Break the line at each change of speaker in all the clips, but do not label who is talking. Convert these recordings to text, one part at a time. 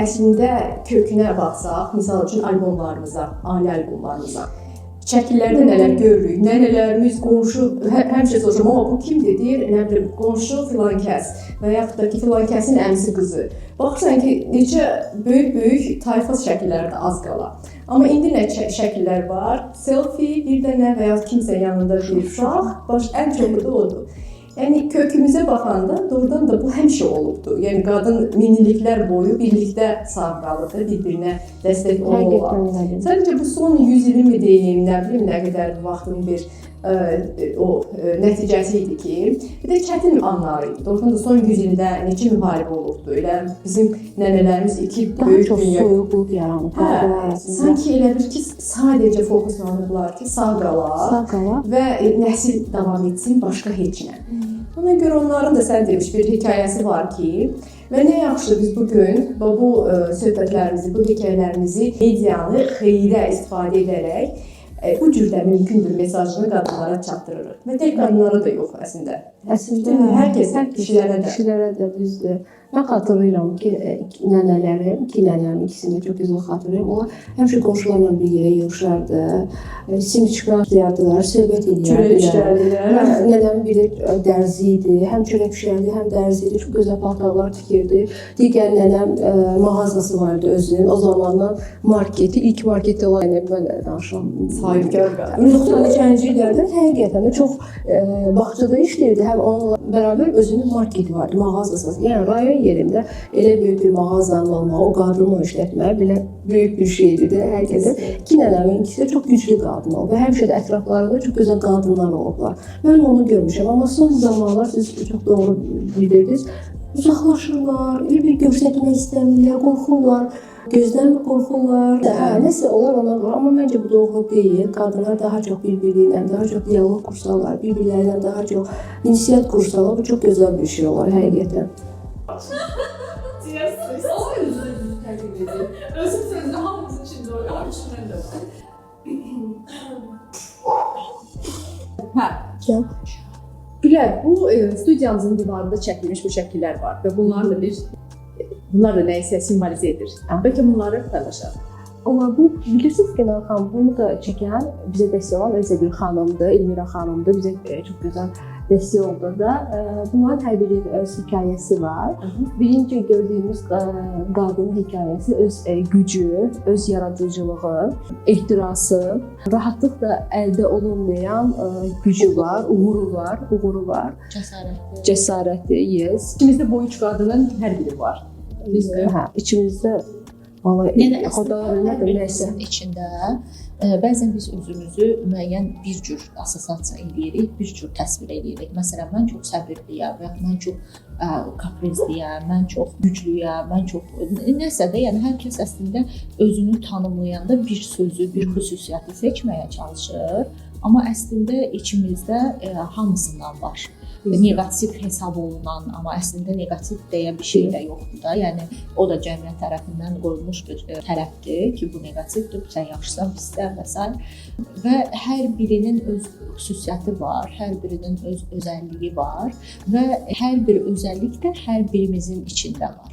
əslində kökünə baxsaq, misal üçün albomlarımıza, ailə albomlarımıza, şəkillərdə nələr görürük, nənələrimiz, qonşu, həmişə soruşuram, amma bu kimdir, deyir, nə bilim, qonşu filan kəs və yaxud da ki, filan kəsin əmisi qızı. Baxırsan ki, necə böyük tayfa şəkilləri də az qala. Amma indi nə şəkillər var? Selfie, bir dənə və yaxud kimsə yanında bir uşaq, ən çoxu da odur. Yəni kökümüzə baxanda doğrudan da bu həmişə olubdu. Yəni qadın minilliklər boyu birlikdə sağ qalıbdı, bir-birinə dəstək olurlar. Sadəcə bu son 100 ili mi deyim, nə bilim, nə qədər vaxtın bir nəticəsi idi ki, bir də çətin anlar idi. Doğrudan da son 100 ildə necə müharibə olurdu. Elə bizim nənələrimiz iki böyük dünya.
Daha çox soyuqluq yaranıb.
Sanki elə bir ki, sadəcə fokuslanırlar ki, sağ qala və nəsil davam etsin, başqa heç nə. Ona görə onların da sən demiş bir hekayəsi var ki, və nə yaxşı biz bugün bu söhbətlərimizi, bu hekayələrimizi medianı xeyrə istifadə edərək bu cürdə mümkündür mesajını qadınlara çatdırırıq. Və tək qadınlara da yox əslində.
Əslində
hər kəsə,
kişilərə də düzdür. Mən xatırlayıram ki, nənələrim, iki nənələrim ikisini çox gözəl xatırlayıram. Onlar həmişə qonşularla bir yerə yığışardı, simçiklər atlayardılar, söhbət edirlər. Nənəm biri dərzi idi, həm çörək pişirərdi, həm dərzi idi, çox gözəl paltarlar tikirdi. Digər nənəm mağazası vardı özünün, o zamandan marketi, ilk marketi olan mən də danışıram.
Sahibkar qadın.
92-ci illərdə həqiqətən də çox bağçada işləyirdi, həm onunla bərabər özünün marketi vardı, mağazası. Yəni rayon yerində elə böyük bir mağazanın olmağı, o qadını işlətməyə belə böyük bir şeydir. Həqiqətən iki nənəmin ikisi də çox güclü qadın olub və həmişə də ətraflarında çox gözəl qadınlar olublar. Mən onu görmüşəm, amma son zamanlar siz çox doğru bilirdiniz, uzaqlaşırlar, bir göstərmək istəmirlər, qorxurlar. Gözdən qorxurlar, nəsə olar ona görə, amma məncə bu doğru deyil. Qadınlar daha çox bir-biri ilə, daha çox diyaloq qursalar, bir-birləri ilə daha çox ünsiyyət qursalar, bu çox gözəl bir şey olar həqiqətən.
Deyərsiniz, o özünüzü təqdim edin. Özüm sözü hamımızın içində o, içindən də var.
Gülər, bu studiyamızın divarında çəkilmiş bu şəkillər var və bunlar da nəyisə simvolizə edir. Bəlkə bunları paylaşaq.
Amma bu, bilirsiniz ki, Nal xanım, bunu da çəkən bizə dəstək olan özə bir xanımdır, Elmira xanımdır, bizə çox gözəl dəstək oldu da. Bunların hər biri öz hekayəsi var. Birinci gördüyümüz qadının hekayəsi öz gücü, öz yaradıcılığı, ehtirası, rahatlıqla əldə olunmayan gücü var, uğuru var. Cəsarəti, yes.
İçimizdə bu üç qadının hər biri var.
İçimizdə
yəni əslində içində bəzən biz özümüzü müəyyən bir cür assosiasiya edirik, bir cür təsvir edirik. Məsələn, mən çox səbirliyəm, və mən çox kaprizliyəm, mən çox güclüyəm, mən çox nəsə də, yəni hər kəs əslində özünü tanımlayanda bir sözü, bir xüsusiyyəti seçməyə çalışır, amma əslində içimizdə hamısından var. Negativ hesab olunan, amma əslində negativ deyə bir şey də yoxdur da. Yəni o da cəmiyyət tərəfindən qoyulmuş bir tərəfdir ki, bu negativdir, sən yaxşısan, pissən və s. Və hər birinin öz xüsusiyyəti var, hər birinin öz özəlliyi var və hər bir özəllik də hər birimizin içində var.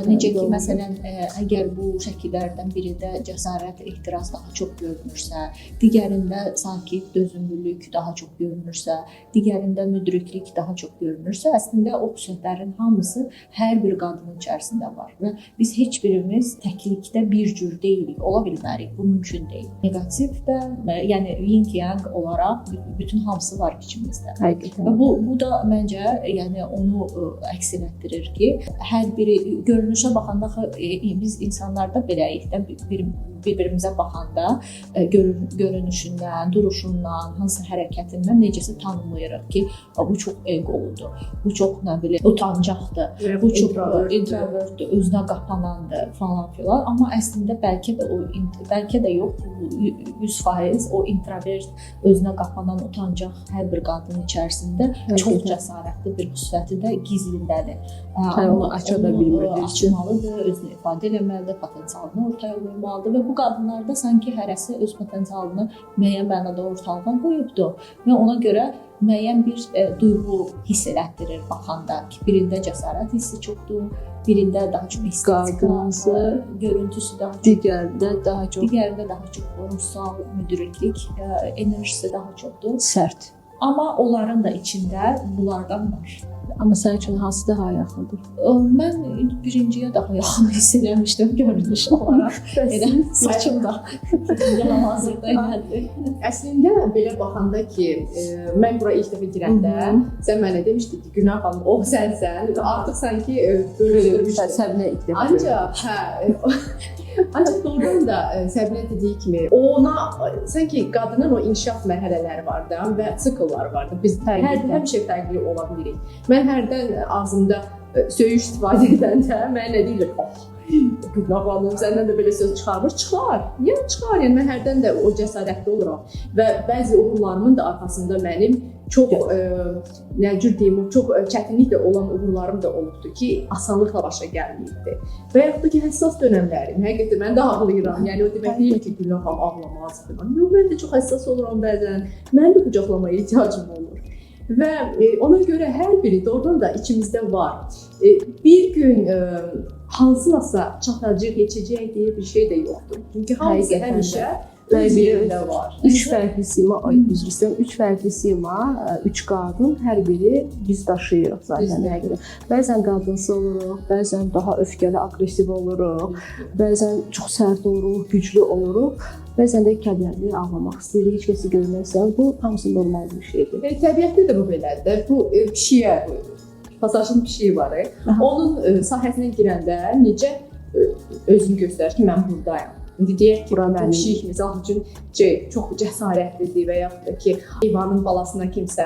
Necə ki, məsələn, əgər bu şəkillərdən birində cəsarət, ehtiras daha çox görünürsə, digərində sakit, dözümlülük daha çox görünürsə, digərində müdriklik daha çox görünürsə, əslində o xüsusiyyətlərin hamısı hər bir qadının içərisində var və biz heç birimiz təklikdə bir cür deyilik, ola bilmərik, bu mümkün deyil. Negativ də, yəni yin-yang olaraq bütün hamısı var içimizdə. Və bu da məncə, yəni onu əks etdirir ki, hər biri görünüşə baxanda biz insanlarda beləyik də bir-birimizə baxanda görünüşündən, duruşundan, hansı hərəkətindən necəsə tanımlayırıq ki, bu çox egoludur, bu çox nə bilim utancaqdır, bu çox introvertdir, özünə qapanandır falan filan. Amma əslində bəlkə də yox, 100% o introvert, özünə qapanan, utancaq hər bir qadın içərisində çox cəsarətli bir xüsusiyyəti də gizlindədir.
onu aça da bilmirdi.
Açmalıdır, özünü ifadə etməlidir, potensialını ortaya qoymalıdır və bu qadınlarda sanki hərəsi öz potensialını müəyyən mənada ortalığa qoyubdur və ona görə müəyyən bir duyğu hiss elətdirir baxanda ki, birində cəsarət hissi çoxdur, birində daha çox estetika, görüntüsü daha çox, digərində daha çox qorunsal müdriklik enerjisi daha çoxdur.
Sərt.
Amma onların da içində bunlardan var.
Amma sənin üçün hansı daha yaxındır?
Mən birinciyə daha yaxın hiss eləmişdim görünüş olaraq. Elə saçım da hazırda gəldi.
Əslində belə baxanda ki, mən bura ilk dəfə girəndə sən mənə demişdin ki, Günel xanım, o sənsən. Artıq sanki bölüşdürmüşdün.
Səbinə ilk dəfə.
Ancaq doğrudan da Səbinə dediyi kimi, ona sanki qadının o inkişaf mərhələləri var da və siklları var da. Biz həmişə fərqli ola bilirik. Mən hərdən ağzımda söyüş istifadə edəndə mənə nə deyirlər? Günel xanım, səndən də belə söz çıxarmır. Çıxar. Çıxar. Yəni mən hərdən də o cəsarətli oluram və bəzi uğurlarımın da arxasında mənim çox nə cür deyim, çox çətinliklə olan uğurlarım da olubdu ki, asanlıqla başa gəlməyibdi. Və yaxud da ki, həssas dönəmlərim. Həqiqətən mən də ağlayıram. Yəni o demək deyil ki, Günel xanım ağlamaz falan. Yox, mən də çox həssas oluram bəzən. Mənim də qucaqlamaya ehtiyacım olur. Və ona görə hər biri doğrudan da içimizdə var. Bir gün hansılasa çatacaq, keçəcək deyə bir şey də yoxdur. Çünki hamısı həmişə öz yerində var.
Üç fərqli sima, üç qadın, hər biri biz daşıyırıq zaten həqiqətən. Bəzən qadınsı oluruq, bəzən daha öfkəli, aqressiv oluruq, bəzən çox sərt oluruq, güclü oluruq. Bəzən də kədərli, ağlamaq istəyirik, heç kəsi görməksə, bu hamısı normal bir şeydir.
Təbiətdə də bu belədir. Bu pişiyə, pasajın pişiyi var. Onun sahəsinə girəndə necə özünü göstərir ki, mən buradayım. İndi deyək ki, bu pişik, misal üçün çox cəsarətlidir və yaxud da ki, heyvanın balasına kimsə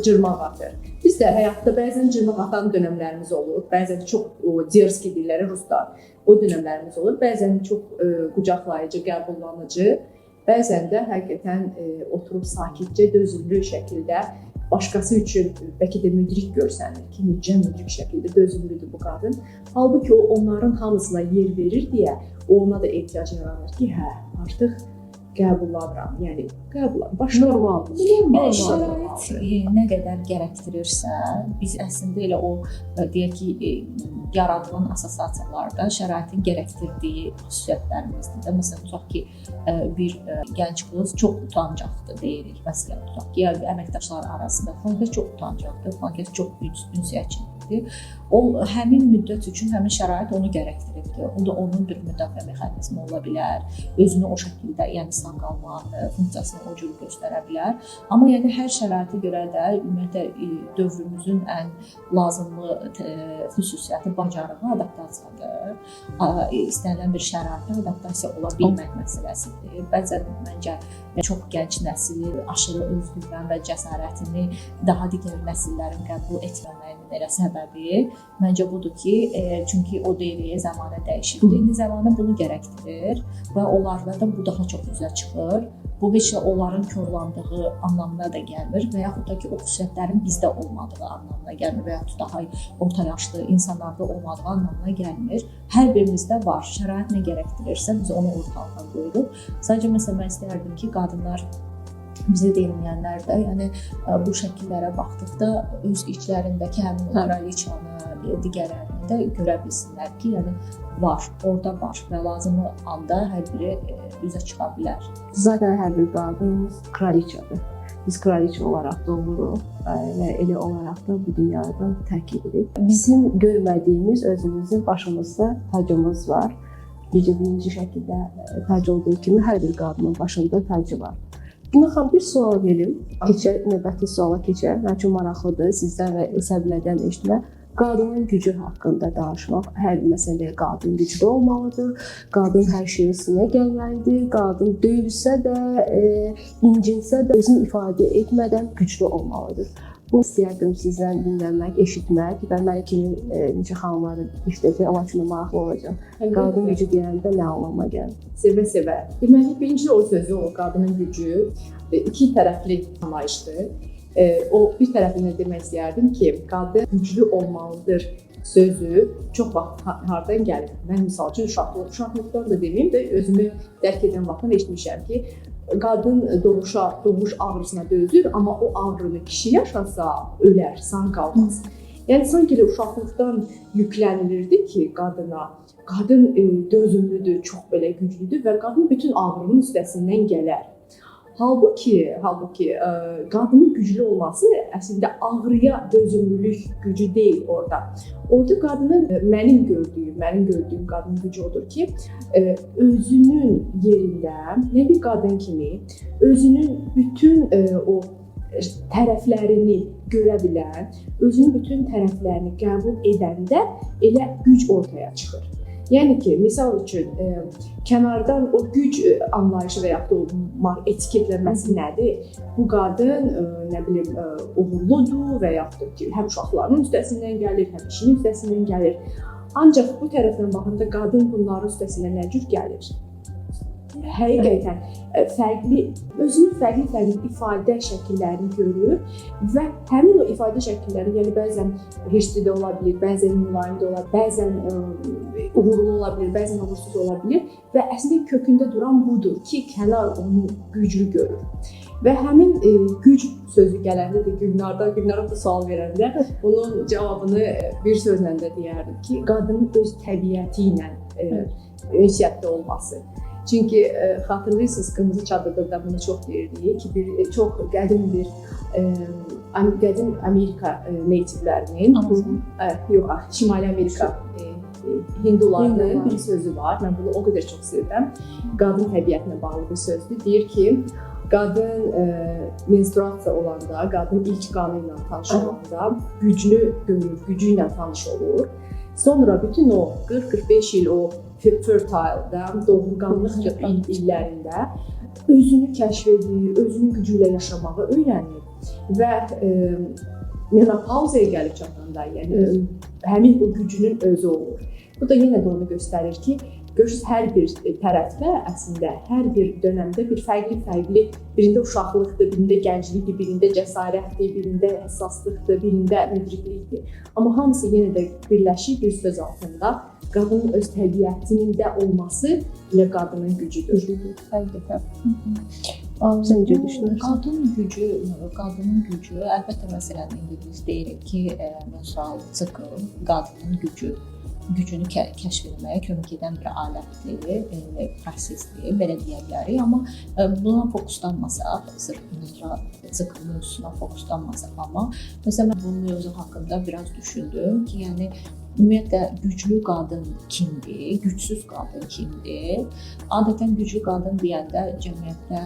cırmaq atır. Biz də həyatda bəzən cırmaq atan dönəmlərimiz olur, bəzən çox derski dilləri ruslar, o dönəmlərimiz olur, bəzən çox qucaqlayıcı, qəbullanıcı, bəzən də həqiqətən oturub sakitcə, dözümlü şəkildə başqası üçün bəlkə də müdrik görsənir ki, necə müdrik şəkildə dözümlüdür bu qadın. Halbuki o onların hamısına yer verir deyə ona da ehtiyac yaranır ki, artıq qəbullanıram. Yəni qəbullan, normaldır.
Şərait nə qədər gərəkdirirsə, biz əslində elə o deyək ki, yaradılan assosiasiyalarda şəraitin gərəkdirdiyi xüsusiyyətlərimizdir. Məsələn, tutaq ki, bir gənc qız çox utancaqdır deyirik. Məsələn, tutaq ki, əməkdaşlar arasında falan çox utancaqdır, falan çox ünsiyyətçidir. O həmin müddət üçün həmin şərait onu gərəkdirir. O da onun bir müdafiə mexanizmi ola bilər. Özünü o şəkildə, yəni qalmaq funksiyasını o cür göstərə bilər. Amma yəni hər şəraitə görə də ümumiyyətlə dövrümüzün ən lazımlı xüsusiyyəti bacarığı adaptasiyadır. İstənilən bir şəraitə adaptasiya ola bilmək məsələsidir. Bəzən məncə çox gənc nəsil aşırı özgüvən və cəsarətini daha digər nəsillərin qəbul etməməyinin elə səbəbi məncə budur ki, çünki o deyiliyi zəmanə dəyişibdir. İndi zəmanə bunu gərəkdirir və onlarda da bu daha çox üzə çıxır. Bu heç də onların korlandığı anlamına da gəlmir və yaxud da ki, o xüsusiyyətlərin bizdə olmadığı anlamına gəlmir və yaxud daha orta yaşlı insanlarda olmadığı anlamına gəlmir. Hər birimizdə var. Şərait nə gərəkdirirsə biz onu ortalığa qoyuruq. Sadəcə məsələn mən istəyərdim ki, qadınlar bizə deyilməyənlər də, yəni bu şəkillərə baxdıqda öz içlərindəki həmin kraliçanı, digərlərini də görə bilsinlər ki, yəni var, orada var və lazımlı anda hər biri üzə çıxa bilər.
Zaten hər bir qadın kraliçadır. Biz kraliçə olaraq doğuruq və elə olaraq da bu dünyadan tərk edirik. Bizim görmədiyimiz özümüzün başımızda tacımız var. Necə birinci şəkildə tac olduğu kimi hər bir qadının başında tacı var. Günel xanım, bir sual verim. Növbəti suala keçək. Mənim üçün maraqlıdır sizdən və Səbinədən eşitmək. Qadının gücü haqqında danışmaq. Hər məsələyə qadın güclü olmalıdır. Qadın hər şeyin sinə gəlməlidir. Qadın döyülsə də, incinsə də özünü ifadə etmədən güclü olmalıdır. Bu istəyərdim sizdən dinləmək, eşitmək və mən kimi necə xanımları eşidəcək, amma üçün maraqlı olacaq. Qadın gücü deyəndə nə anlama gəlir?
Sevə-sevə. Deməli, birinci o sözü, o qadının gücü iki tərəfli anlayışdır. O bir tərəfindən demək istəyərdim ki, qadın güclü olmalıdır
sözü çox vaxt hardan gəlir? Mən misal üçün uşaqlıqdan da deməyim də özümü dərk edən vaxtdan eşitmişəm ki, qadın doğuş ağrısına dözür, amma o ağrını kişi yaşasa ölər, sağ qalmaz. Yəni sanki elə uşaqlıqdan yüklənilirdi ki, qadın dözümlüdür, çox belə güclüdür və qadın bütün ağrının üstəsindən gələr. Halbuki qadının güclü olması əslində ağrıya dözümlülük gücü deyil orada. Orada qadının mənim gördüyüm qadının gücü odur ki, özünün yerində nə bir qadın kimi özünün bütün o tərəflərini görə bilən, özünün bütün tərəflərini qəbul edəndə elə güc ortaya çıxır. Yəni ki, misal üçün kənardan o güc anlayışı və ya da o etiketlənməsi nədir? Bu qadın nə bilim uğurludur və ya da ki, həm uşaqlarının üstəsindən gəlir, həm işinin üstəsindən gəlir. Ancaq bu tərəfdən baxanda qadın bunların üstəsindən nə cür gəlir? Həqiqətən özünün fərqli ifadə şəkillərini görür və həmin o ifadə şəkilləri, yəni bəzən hirsli də ola bilər, bəzən mülayim də ola bilər, bəzən uğurlu ola bilər, bəzən uğursuz ola bilər və əslində kökündə duran budur ki, kənar onu güclü görür. Və həmin güc sözü gələndə də Gülnara da sual verəndə bunun cavabını bir sözlə də deyərdim ki, qadının öz təbiəti ilə ünsiyyətdə olması. Çünki xatırlayırsınız, Qırmızı Çadırda bunu çox deyirdik ki, bir çox qədim Amerika nativlərinin, Şimali Amerika hindularının bir sözü var. Mən bunu o qədər çox sevirəm. Qadın təbiətinə bağlı bir sözdür. Deyir ki, qadın menstruasiya olanda, qadın ilk qanı ilə tanış olanda gücünü görür, gücü ilə tanış olur. Sonra bütün o 40-45 il o fertile, doğurganlıq illərində özünü kəşf edir, özünün gücü ilə yaşamağı öyrənir və menopauzaya gəlib çatanda, yəni həmin o gücünün özü olur. Bu da yenə də onu göstərir ki, hər bir tərəfdə əslində hər bir dönəmdə bir fərqli, birində uşaqlıqdır, birində gənclikdir, birində cəsarətdir, birində həssaslıqdır, birində müdriklikdir. Amma hamısı yenə də birləşir bir söz altında. Qadının öz təbiətinin də olması ilə qadının gücüdür.
Həqiqətən.
Səncə düşünürsən? Qadının gücü, əlbəttə məsələn indi biz deyirik ki, menstrual sikl qadının gücünü kəşf etməyə kömək edən bir alətdir, prosesdir, belə deyə bilərik. Amma buna fokuslanmasaq, sırf menstrual sikl mövzusuna fokuslanmasaq, amma məsələn mən bu mövzu haqqında biraz düşündüm ki, yəni ümumiyyətlə güclü qadın kimdir, gücsüz qadın kimdir? Adətən güclü qadın deyəndə cəmiyyətdə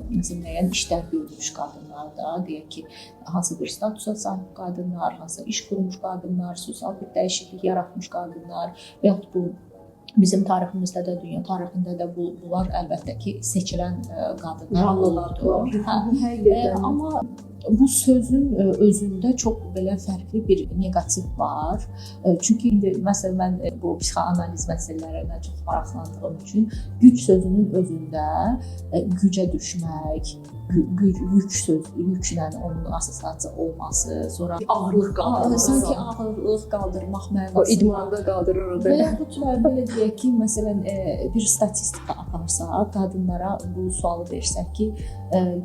məsələn müəyyən işlər görmüş qadınlar da, deyək ki, hansı bir statusa sahib qadınlar, hansı iş qurmuş qadınlar, sosial bir dəyişiklik yaratmış qadınlar və yaxud bu bizim tariximizdə də, dünya tarixində də bunlar əlbəttə ki, seçilən qadınlar olurdu. Amma bu sözün özündə çox belə fərqli bir neqativ var. Çünki indi məsələn mən bu psixoanaliz məsələlərinə çox maraqlandığım üçün güc sözünün özündə gücə düşmək, yüklə onun assosiasiya olması, sonra
ağırlıq qaldırmaq,
sanki ağırlıq qaldırmaq mənasında.
O idmanda qaldırır orada.
Və yaxud belə deyək ki, məsələn bir statistika aparsaq, qadınlara bu sualı versək ki,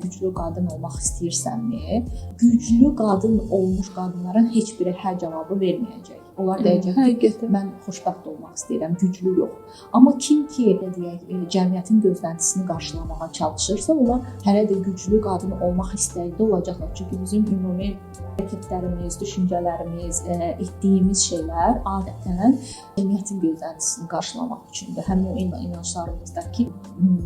güclü qadın olmaq istəyirsənmi? Güclü qadın olmuş qadınların heç biri hə cavabı verməyəcək. Onlar deyəcək ki, mən xoşbəxt olmaq istəyirəm, güclü yox. Amma kim ki, deyək, cəmiyyətin gözləntisini qarşılamağa çalışırsa, onlar hələ də güclü qadın olmaq istəkli olacaqlar. Çünki bizim ümumi hərəkətlərimiz, düşüncələrimiz, etdiyimiz şeylər adətən cəmiyyətin gözləntisini qarşılamaq üçündür. Həm o inanclarımızdakı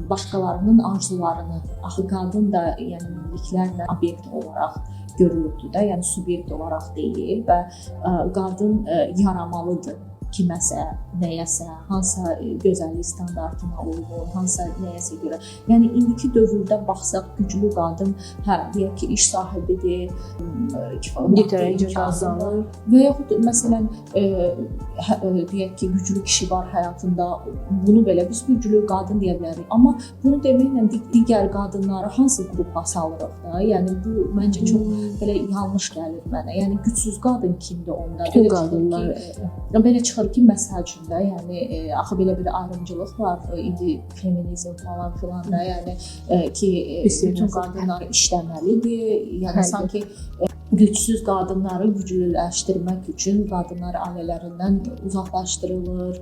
başqalarının arzularını, axı qadın da yəni miliklərlə obyekt olaraq görülürdü də, yəni subyekt olaraq deyil və qadın yaramalıdır. kiməsə, nəyəsə, hansısa gözəllik standartına uyğun, hansısa nəyəsə görə. Yəni indiki dövrdə baxsaq güclü qadın, hə, deyək ki, iş sahibidir,
yetərincə qazanır
və yaxud məsələn deyək ki, güclü kişi var həyatında, bunu belə biz güclü qadın deyə bilərik. Amma bunu deməklə digər qadınları hansı qrupa salırıq da? Yəni bu məncə çox belə yanlış gəlir mənə. Yəni gücsüz qadın kimdir onda?
Bütün qadınlar
Belə çıxır ki, məsəl üçün də, yəni axı belə bir ayrımcılıq var indi feminizm falan filan da, yəni ki, bütün qadınlar işləməlidir. Yəni sanki gücsüz qadınları güclüləşdirmək üçün qadınlar ailələrindən uzaqlaşdırılır.